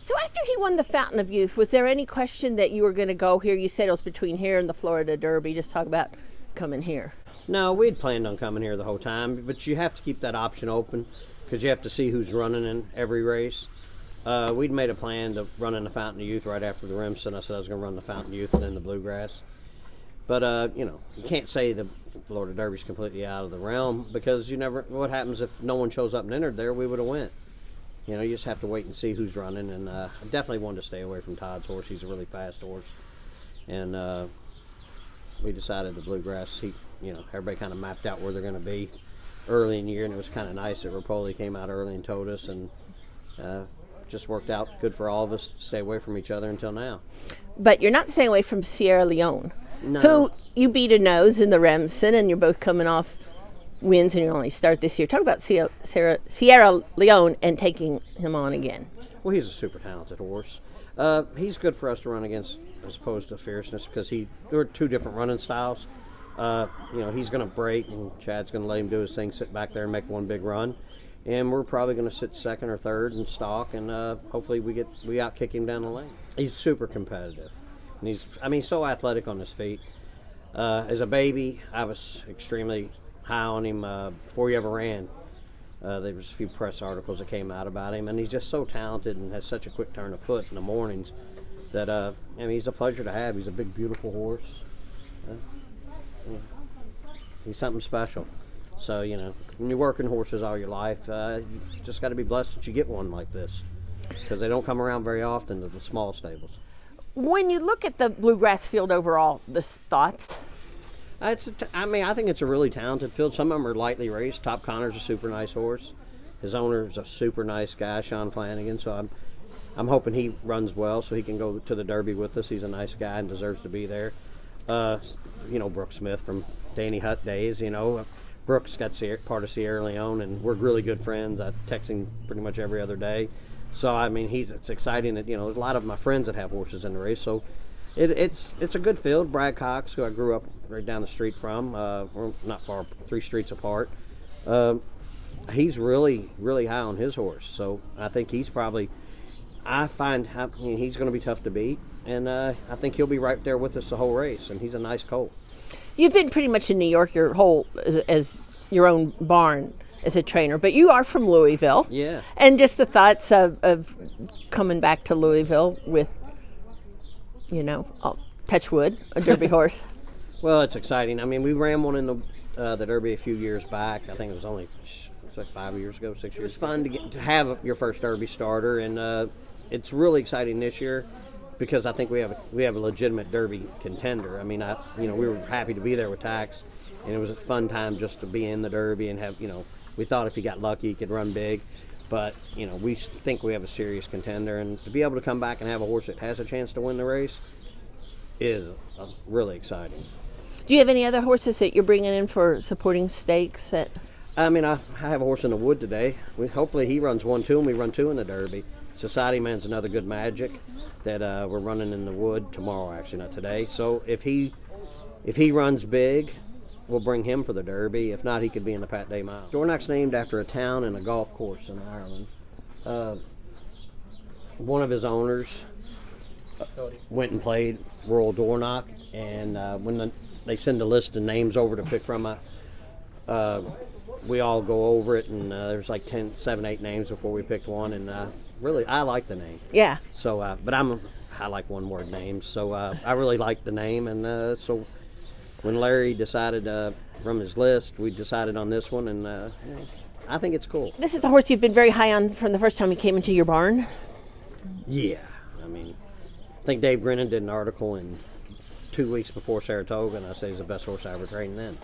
So after he won the Fountain of Youth, was there any question that you were going to go here? You said it was between here and the Florida Derby. Just talk about coming here. No, we'd planned on coming here the whole time, but you have to keep that option open because you have to see who's running in every race. We'd made a plan to run in the Fountain of Youth right after the Remsen. I said I was going to run the Fountain of Youth and then the Bluegrass. But, you can't say the Florida Derby's completely out of the realm because what happens if no one shows up and entered there, we would have went. You just have to wait and see who's running. And I definitely wanted to stay away from Todd's horse. He's a really fast horse. And we decided the Bluegrass, everybody kind of mapped out where they're going to be early in the year. And it was kind of nice that Rapoli came out early and told us. And just worked out good for all of us to stay away from each other until now. But you're not staying away from Sierra Leone. No. Who you beat a nose in the Remsen, and you're both coming off wins in your only start this year. Talk about Sierra Leone and taking him on again. Well, he's a super talented horse. He's good for us to run against as opposed to Fierceness because there are two different running styles. He's going to break, and Chad's going to let him do his thing, sit back there and make one big run. And we're probably going to sit second or third and stalk, and hopefully we outkick him down the lane. He's super competitive. And he's so athletic on his feet. As a baby, I was extremely high on him before he ever ran. There was a few press articles that came out about him, and he's just so talented and has such a quick turn of foot in the mornings that he's a pleasure to have. He's a big, beautiful horse. He's something special. So, when you're working horses all your life, you just got to be blessed that you get one like this because they don't come around very often to the small stables. When you look at the Bluegrass field overall, the thoughts? I think it's a really talented field. Some of them are lightly raced. Top Connor's a super nice horse. His owner's a super nice guy, Sean Flanagan. So I'm hoping he runs well so he can go to the Derby with us. He's a nice guy and deserves to be there. Brooke Smith from Danny Hutt days. Brooke's got part of Sierra Leone, and we're really good friends. I text him pretty much every other day. So, it's exciting that, there's a lot of my friends that have horses in the race. So, it's a good field. Brad Cox, who I grew up right down the street from, we're not far, 3 streets apart. He's really, really high on his horse. So, I think he's probably, he's going to be tough to beat. And I think he'll be right there with us the whole race. And he's a nice colt. You've been pretty much in New York your whole, as your own barn as a trainer, but you are from Louisville. Yeah. And just the thoughts of coming back to Louisville with, touch wood, a Derby horse. Well, it's exciting. We ran one in the Derby a few years back. I think it was like 5 years ago, 6 years. It was fun to have your first Derby starter, and it's really exciting this year because I think we have a legitimate Derby contender. We were happy to be there with Tax, and it was a fun time just to be in the Derby and have, we thought if he got lucky, he could run big. But, we think we have a serious contender. And to be able to come back and have a horse that has a chance to win the race is really exciting. Do you have any other horses that you're bringing in for supporting stakes? I have a horse in the wood today. Hopefully he runs 1, 2, and we run 2 in the Derby. Society Man's another good Magic that we're running in the wood tomorrow, actually, not today. So if he runs big, we'll bring him for the Derby. If not, he could be in the Pat Day Mile. Dornoch's named after a town and a golf course in Ireland. One of his owners went and played Royal Dornoch, and when they send a list of names over to pick from, we all go over it, and there's like 7, 8 names before we picked one, and really, I like the name. Yeah. So, but I like one-word names, so I really like the name, and so when Larry decided from his list, we decided on this one, and I think it's cool. This is a horse you've been very high on from the first time he came into your barn? Yeah. I think Dave Brennan did an article in 2 weeks before Saratoga, and I say he's the best horse I ever trained then.